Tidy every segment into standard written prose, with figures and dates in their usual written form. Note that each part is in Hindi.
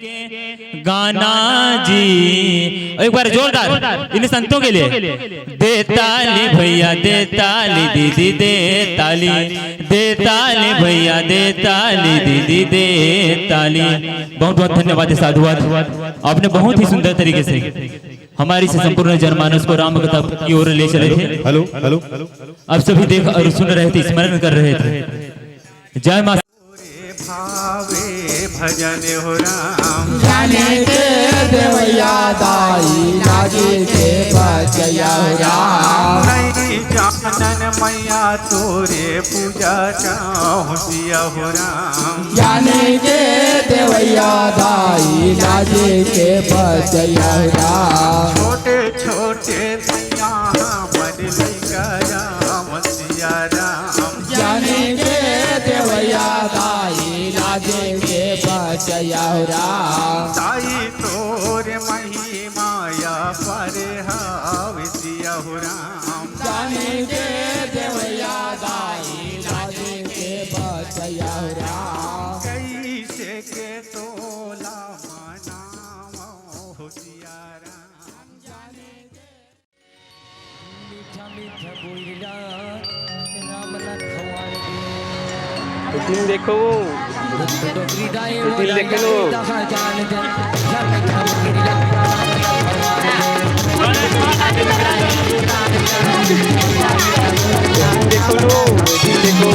गाना जी। एक बार जोरदार इन संतों के लिए। दे ताली भैया दे ताली, दीदी दे ताली, दे ताली भैया दे ताली, दीदी दे ताली। बहुत बहुत धन्यवाद साधुवाद। आपने बहुत ही सुंदर तरीके से हमारी से संपूर्ण जनमानस को राम कथा की ओर ले चले थे। हेलो हेलो, अब सभी देख और सुन रहे थे, स्मरण कर रहे थे। जय मां। भावे भजन हो राम, जाने के देवैया दाई लागे के बजया हो राम। नहीं जानन मैया तोरे पूजा चाहूँ हो राम, जाने के देवैया दाई लागे के बजया हो राम। छोटे छोटे मैया मन लैका राम सिया राम, जाने के देवैया दाई लागे के बजया हो राम। ताई तोरे महिमाया पर हाव सिया हो राम, जाने के देवैया दाई लागे के बजया हो राम। कैसे के तोला मनावा हो सिया राम। मीठा मीठा बोलना राम लखवान फिल्म देखो, फिल्म देख लो। देखो लो, देखो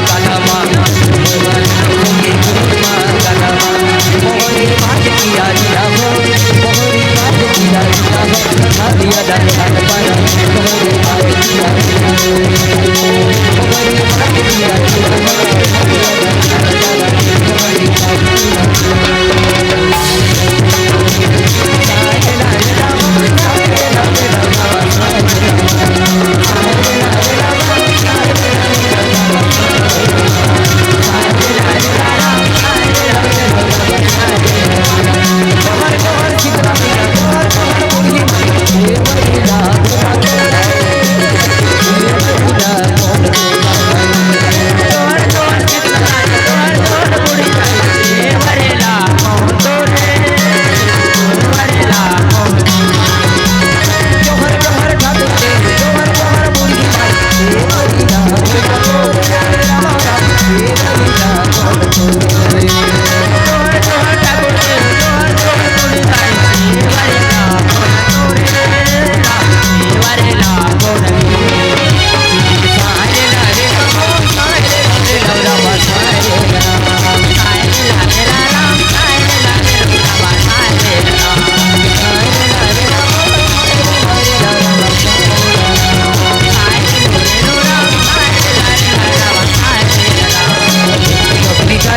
Kalamang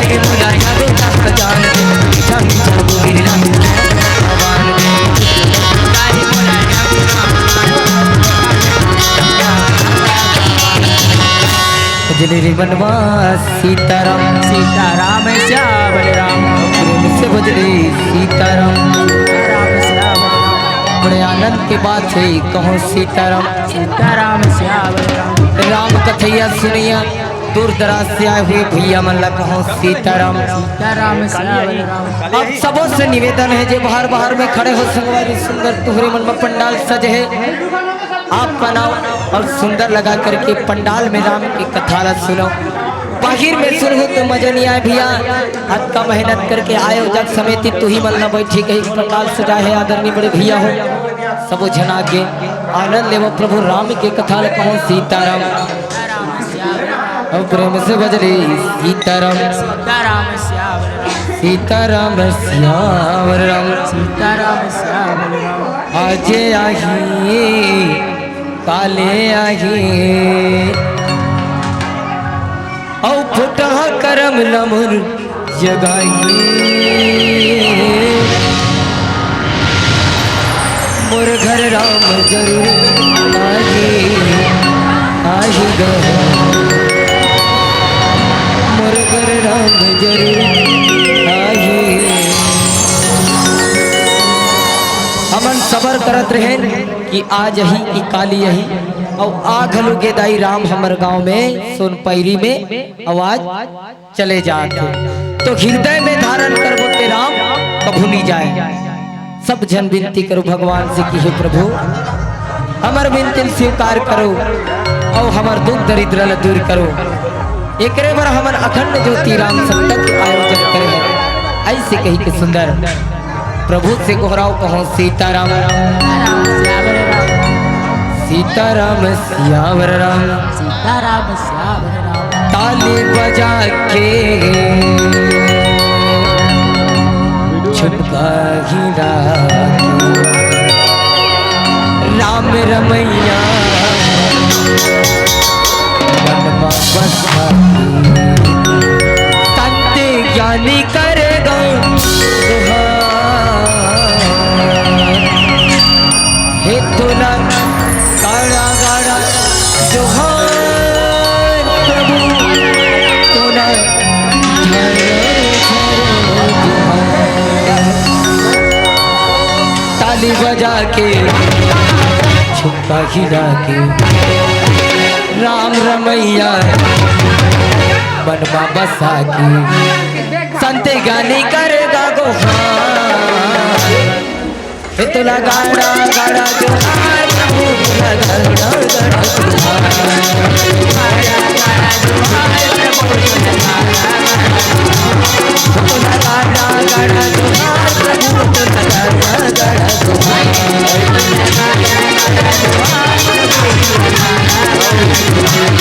गाय मोला जादू का जान दे मीठा मीठा बोलिला भगवान दे गाय मोला जादू जलेरी बनवास सीताराम सीताराम श्याम राम प्रेम से बजरे सीताराम राम श्याम बड़े आनंद के बात है कहो सीताराम सीताराम श्याम राम कथैया सुनिया दूर दराज से आए हुए भैया मन ला कहो सीताराम सीताराम श्याम। अब सबों से निवेदन है जो बाहर बाहर में खड़े हो संगवारी सुंदर तुहरे मन में पंडाल सजे है आप बनाओ और सुंदर लगा करके पंडाल में राम की कथा ला सुनो। बाहिर में सुनो तो मजा नहीं आए भैया हाथ का मेहनत करके आयोजक समिति तू ही मलना बैठी कहीं पंडाल सजा है आदरणीय बड़े भैया हो सब जना के आनंद ले प्रभु राम के कथा ला कहो सीताराम और प्रेम से बजरी सीताराम सीताराम श्याम सीताराम श्याम राम सीताराम श्याम आज आही काले आही औ फुटा करम लमुर जगाई मोर घर राम जरूर आही आही ग मोर घर राम जरूर आही हमन सबर करत रहे कि आज यही कि काली यही और आघलू के दाई राम हमर गांव में सोन पैरी में आवाज चले जाते तो हृदय में धारण करबो के राम कभू नहीं जाए। सब जन विनती करो भगवान से कि हे प्रभु हमर विनती स्वीकार करो और हमर दुख दरिद्र ल दूर करो एकरे बार हमर अखंड ज्योति राम सप्तक आयोजन करे ऐसे कही के सुंदर प्रभु से गोहराओ कहो सीताराम सीताराम श्यावर राम सीताराम श्यावर राम ताली बजा के छुपका हीरा राम रमैया मनवा बसा संत ज्ञानी करेगा हे तोला गाड़ा गाड़ा जोहार प्रभु तोला ताली बजा के छुपा गिरा के राम रमैया बनवा बसा के संत गानी करेगा गोहार तुला गाड़ा गाड़ा जोहार प्रभु तुला गाड़ा गाड़ा तुला गाड़ा गाड़ा जोहार प्रभु तुला गाड़ा गाड़ा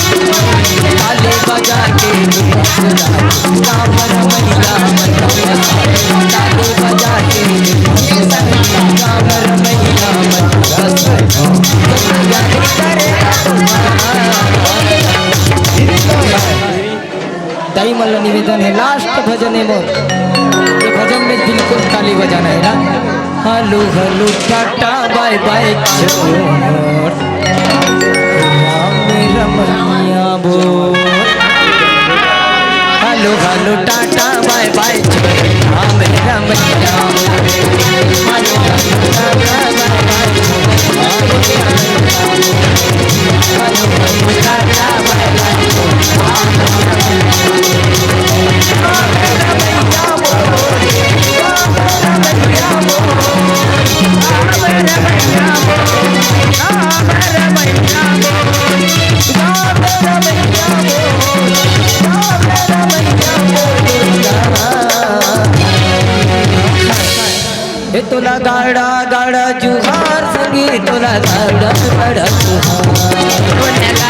ताले बजा के राम रमैया ताले बजा के राम रमैया दाई मल्ल निवेदन है लास्ट भजन है मोर ये भजन में बिल्कुल ताली बजाना है ना hello hello tata bye bye छोड़ राम रमैया बोल hello hello tata bye bye छोड़ राम रमैया बोल hello hello tata bye bye hello hello tata bye bye तोला गाड़ा गाड़ा जुहार संगी तोला गाड़ा गाड़ा जुहार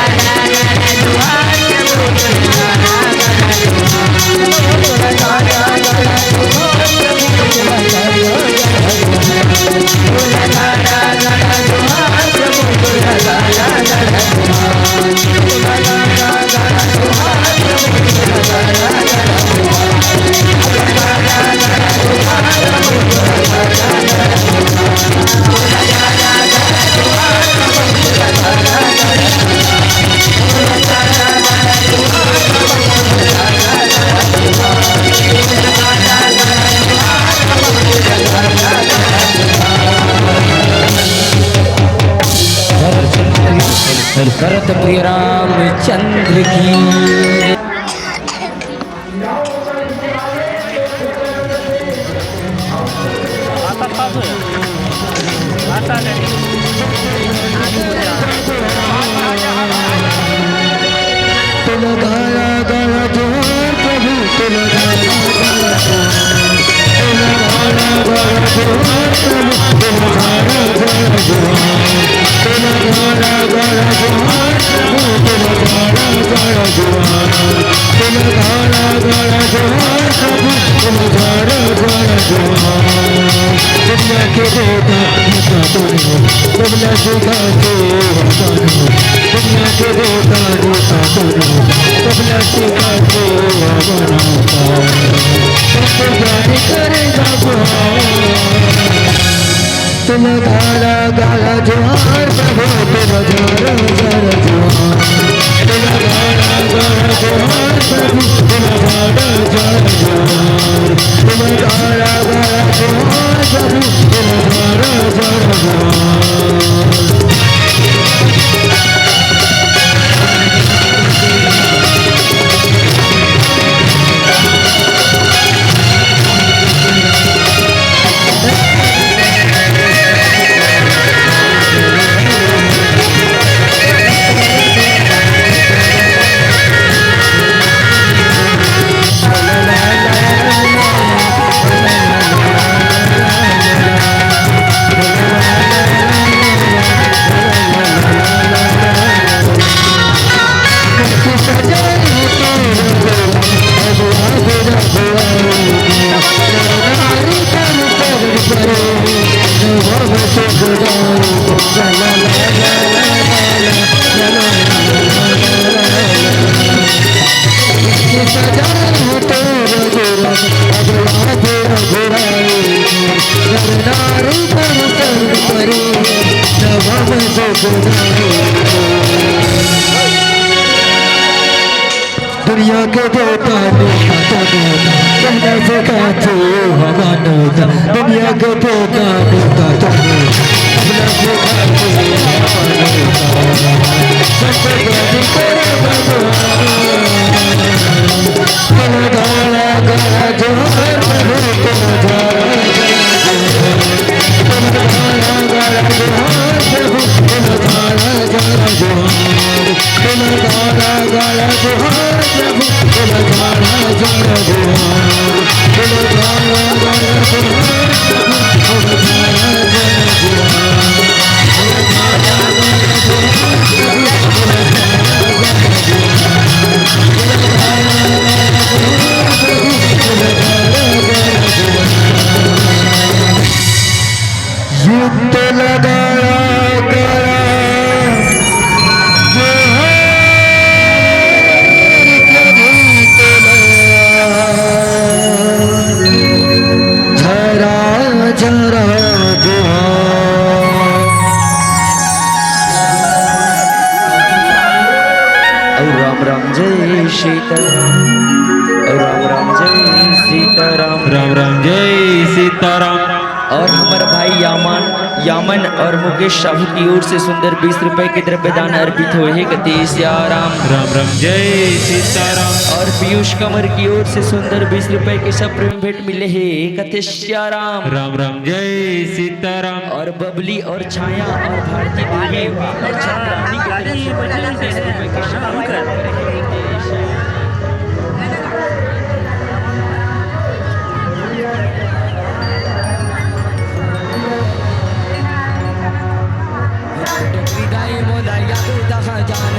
भरत प्रिय रामचंद्र की। तुम गाला गाला जोहार प्रभु तुम गाला गाला जोहार तुम गाला गाला जोहार प्रभु तुम गाला गाला जोहार तुम गाला गाला जोहार प्रभु तुम गाला गाला जोहार। दुनिया के देता कहने से कहते भगवान दुनिया के देता राम राम जय सीताराम। और हमारे भाई यामन और मुकेश साहू की ओर से सुंदर 20 रुपए के द्रव्य दान अर्पित हुए हैं। गति सियाराम। राम राम जय सीताराम। और पीयूष कमर की ओर से सुंदर 20 रुपए के सब प्रेम भेंट मिले हैं। गति सियाराम। राम राम जय सीताराम। और बबली और छाया और भारती देवी और चंद्रानी की तरफ से 20 रुपए के सब जान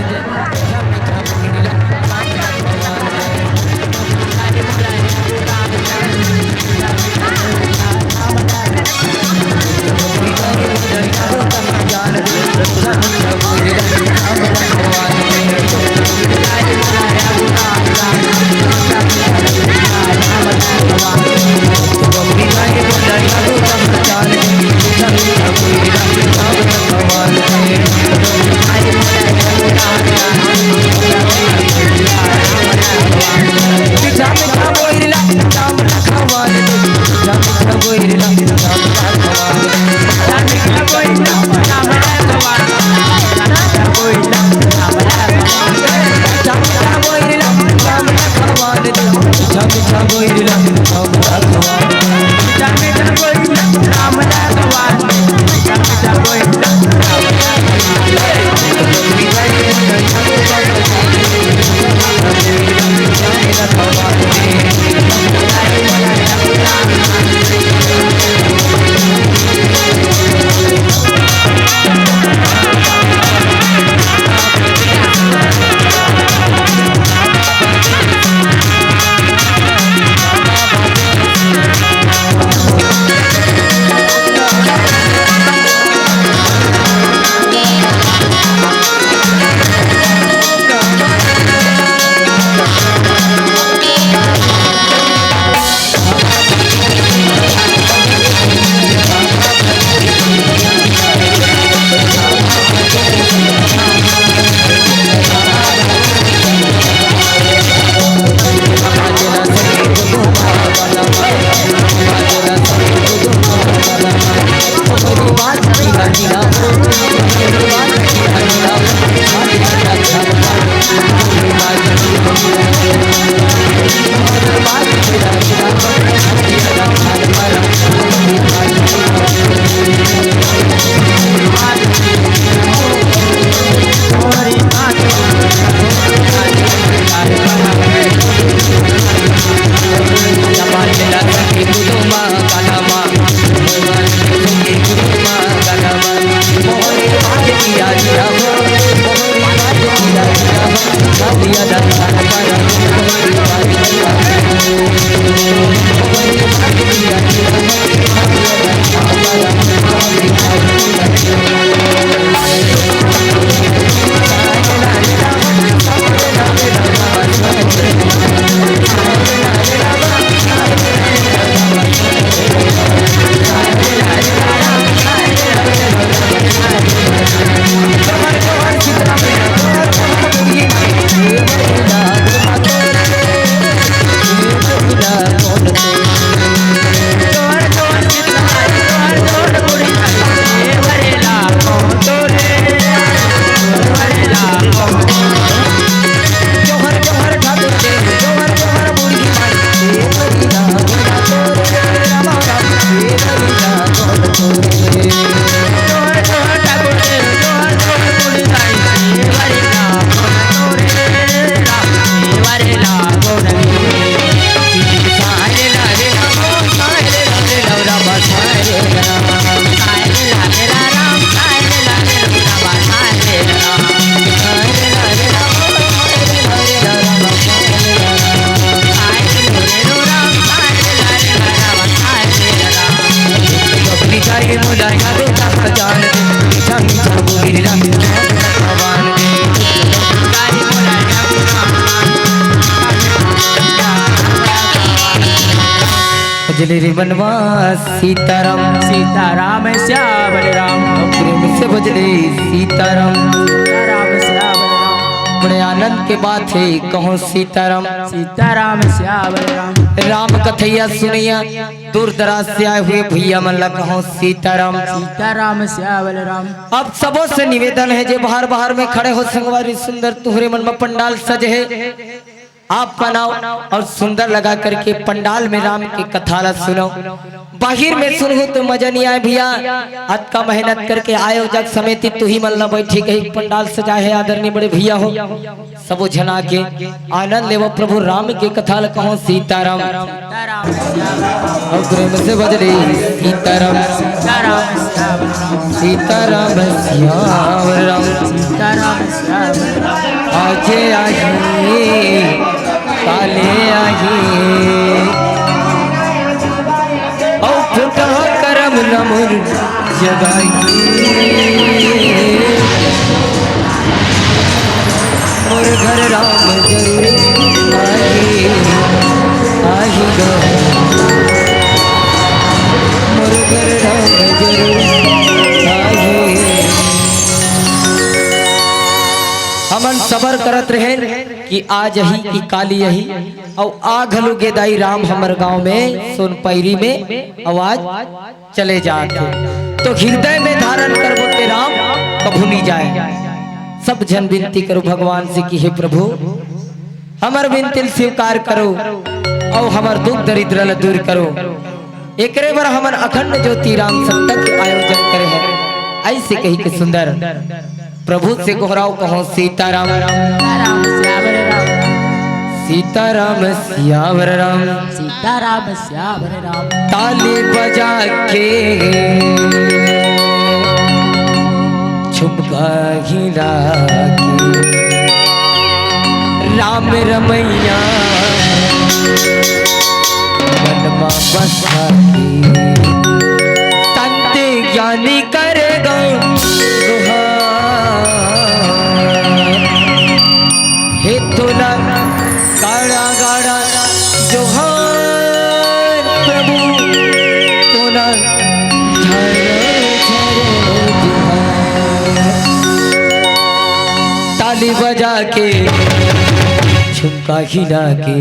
जलेरी बनवास सीताराम सीताराम श्याम राम प्रेम से बजले सीताराम सीताराम श्याम राम बड़े आनंद के बात है कहो सीताराम सीताराम श्याम राम राम कथैया सुनिया दूर दराज से आए हुए भैया मल्ला कहो सीताराम सीताराम श्याम राम। अब सबों से निवेदन है जे बाहर बाहर में खड़े हो संगवारी सुंदर तुहरे मन में पंडाल सज है आप बनाओ और सुंदर लगा करके पंडाल में राम की कथा सुनो। बाहिर में सुनो तो मजा नहीं आए भैया आज का मेहनत करके आयोजक समिति तू ही मल्ला बैठी गई पंडाल सजाए है आदरणीय बड़े भैया हो सबो जना के आनंद ले वो प्रभु राम की कथा कहो सीताराम और प्रेम से बजरे सीताराम सीताराम श्याम राम सीताराम श्याम राम सीताराम श्याम राम। आजे आही काले आही औ फुटा करम नमुर जगाई मोर घर राम जरूर आही आही गो मोर घर राम जरूर आही हमन सबर करत रहे कि आज ही कि काली यही और आ घलु गेदाई राम हमर गांव में सोनपैरी में आवाज चले जाते तो हृदय में धारण करबो के राम कभू नहीं जाए। सब जन विनती करो भगवान से कि हे प्रभु हमर विनती स्वीकार करो और हमार दुख दरिद्र ला दूर करो। एकरे बार हमन अखंड ज्योति राम सप्ताह के आयोजन करे हैं। ऐसे कही के सुंदर प्रभु से गोहराव कहो सीताराम सीताराम श्यावर राम सीताराम सियावर राम सीताराम श्यावर राम ताली बजा के झुमका हिला के राम रमैया मनमा बसा के संत ज्ञानी करेगा हे तोला गाड़ा गाड़ा जोहार प्रभु तोला झरे झरे जोहार ताली बजा के झुमका हिला के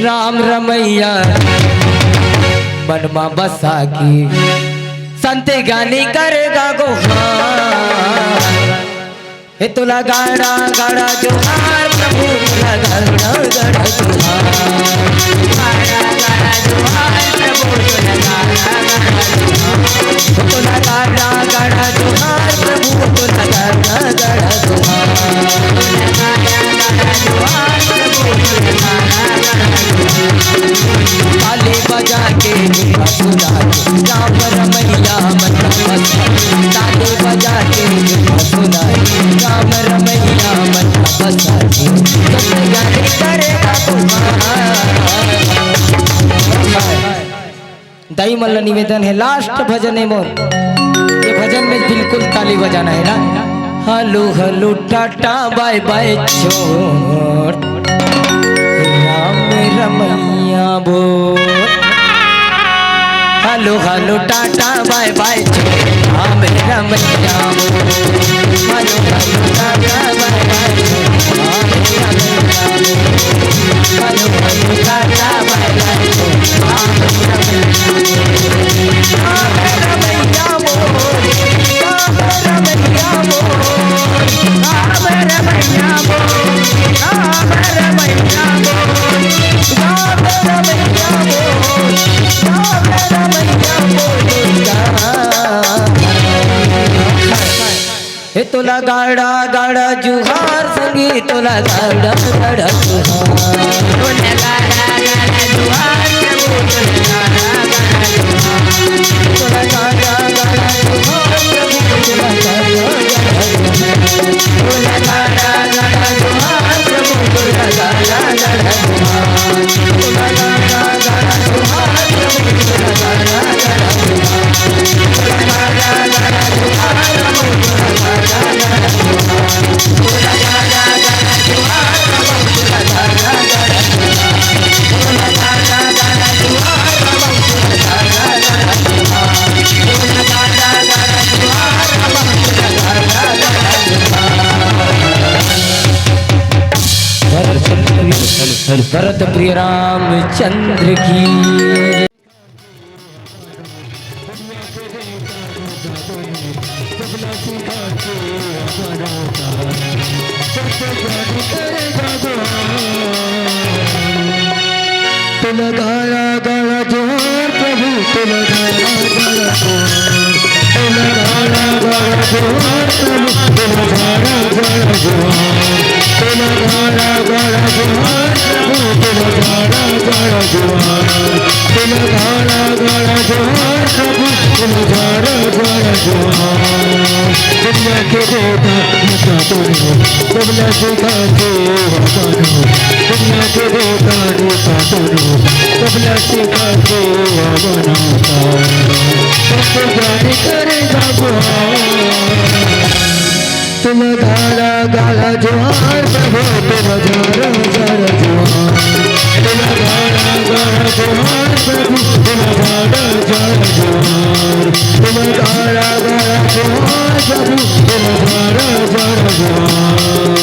राम रमैया मनमा बसा के संत गानी करेगा गोहार हे तोला गाड़ा गाड़ा जोहार प्रभु तोला गाड़ा गाड़ा जोहार गाड़ा गाड़ा जोहार प्रभु तोला गाड़ा गाड़ा जोहार तोला गाड़ा गाड़ा जोहार प्रभु तोला गाड़ा गाड़ा जोहार ताली बजा के सुना राम रमैया मन बसा ताली बजा के सुना राम रमैया मन बसा करेगा दाई मल्ल निवेदन है लास्ट भजन है मोर ये भजन में बिल्कुल ताली बजाना है ना। Hello hello tata bye bye छोड़ राम रमैया बोल hello hello tata bye bye छोड़ राम रमैया बोल hello hello tata bye bye छोड़ राम रमैया बोल hello hello tata bye bye छोड़ राम रमैया बोल राम रमैया बोल राम रमैया बोल राम रमैया बोल राम रमैया बोल राम रमैया बोल हे तोला गाड़ा गाड़ा जुहार संगी तोला गाड़ा गाड़ा जुहार तोला गाड़ा गाड़ा जोहार प्रभु तोला गाड़ा गाड़ा जुहार प्रभु तोला गाड़ा गाड़ा जुहार प्रभु तोला गाड़ा गाड़ा जुहार तोला गाड़ा गाड़ा जुहार प्रभु तोला गाड़ा गाड़ा जुहार तोला गाड़ा गाड़ा जुहार प्रभु तोला गाड़ा गाड़ा जुहार तोला गाड़ा गाड़ा जुहार प्रभु तोला गाड़ा गाड़ा जुहार तोला गाड़ा गाड़ा जुहार प्रभु तोला गाड़ा गाड़ा जुहार तोला गाड़ा गाड़ा जुहार प्रभु तोला गाड़ा गाड़ा जुहार भरत प्रिय रामचंद्र की तुला गाड़ा गाड़ा जोहार प्रभु तुला गाड़ा गाड़ा जोहार तुला गाड़ा गाड़ा जोहार प्रभु तुला गाड़ा गाड़ा जोहार तुला गाड़ा गाड़ा जोहार प्रभु तुला गाड़ा गाड़ा जोहार तुला गाड़ा गाड़ा जोहार प्रभु तुला गाड़ा गाड़ा जोहार दुनिया के देवता नेता तुझे तुमने सिखा के बनो दुनिया के देवता नेता तुझे तुमने सिखा के बनाता तुमको जाने करेगा तुम गाड़ा गाड़ा जोहार प्रभु तुम गाड़ा गाड़ा जोहार तुम गाड़ा गाड़ा जोहार प्रभु तुम गाड़ा गाड़ा जोहार तुम गाड़ा गाड़ा जोहार प्रभु तुम गाड़ा गाड़ा जोहार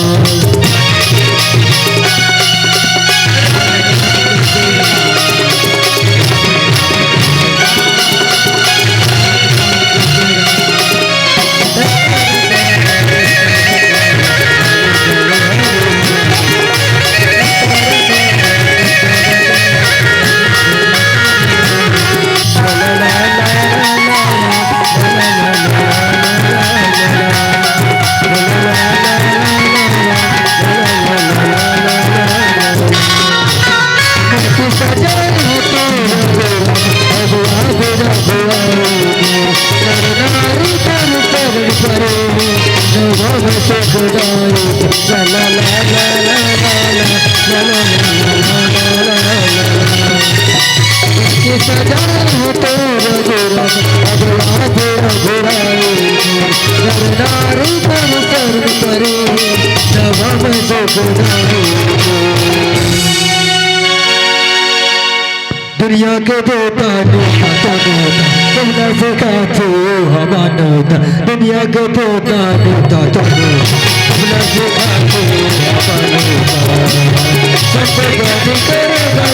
सजा है तेरा अब रघुराई नर नारी तन तन परे नभ से खुदाई ला ला ला ला ला ला ला इसकी सजा है तेरा गोरा अब रघुराई नर नारी तन तन परे नभ से खुदाई दुनिया के देता नेता तुमने सिखाते हो हमानोता दुनिया के देता नेता तुमने सिखाते हो हमानोता सब गाली करेगा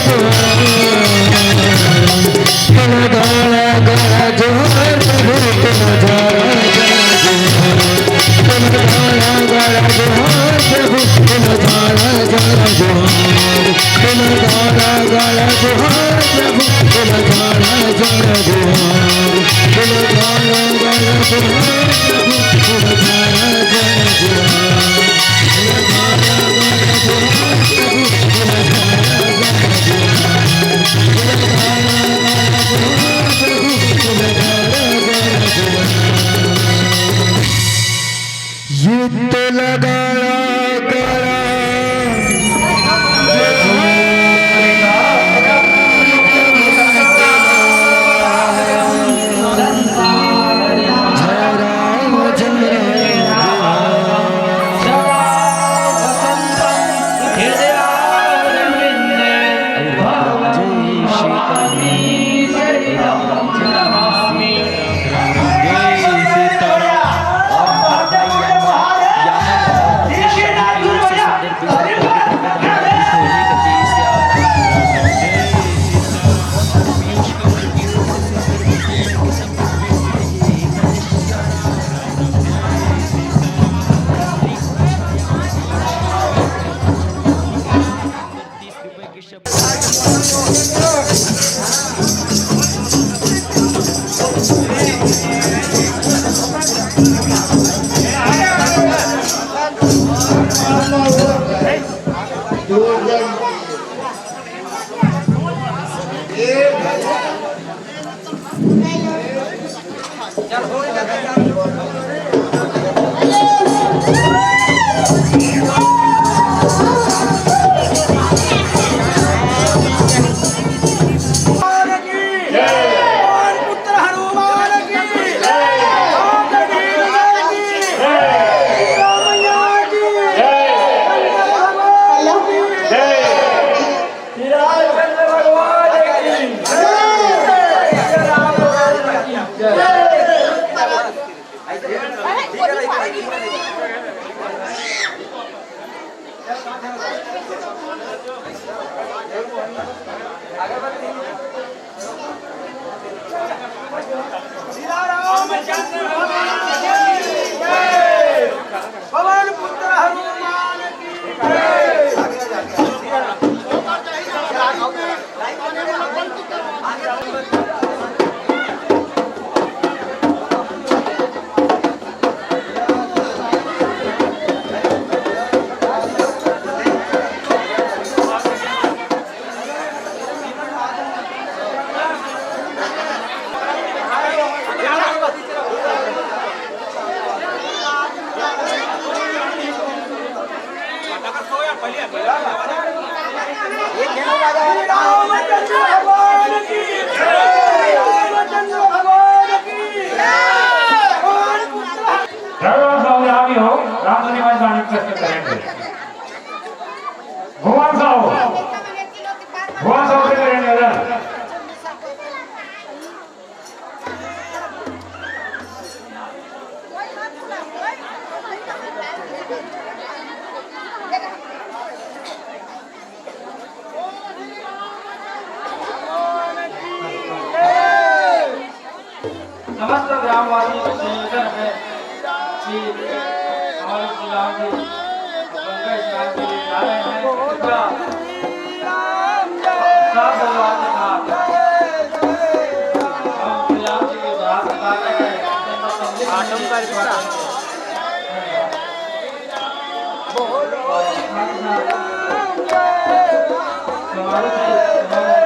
गाला गाला गाला जोहर प्रभु तेरा गाला गाला जोहर प्रभु तेरा गाला जोहर गाला गाला जोहर प्रभु तेरा गाला जोहर गाला गाला जोहर प्रभु तेरा गाला जोहर युद्ध लगाया गया समस्त ग्रामवासी से निवेदन है कि हमारे श्रीराम जी गंगा स्नान के लिए जा रहे हैं कृपया साथ दरबार के साथ हम श्रीराम जी के बाहर बता रहे हैं आटम का स्वागत है मारुति एवं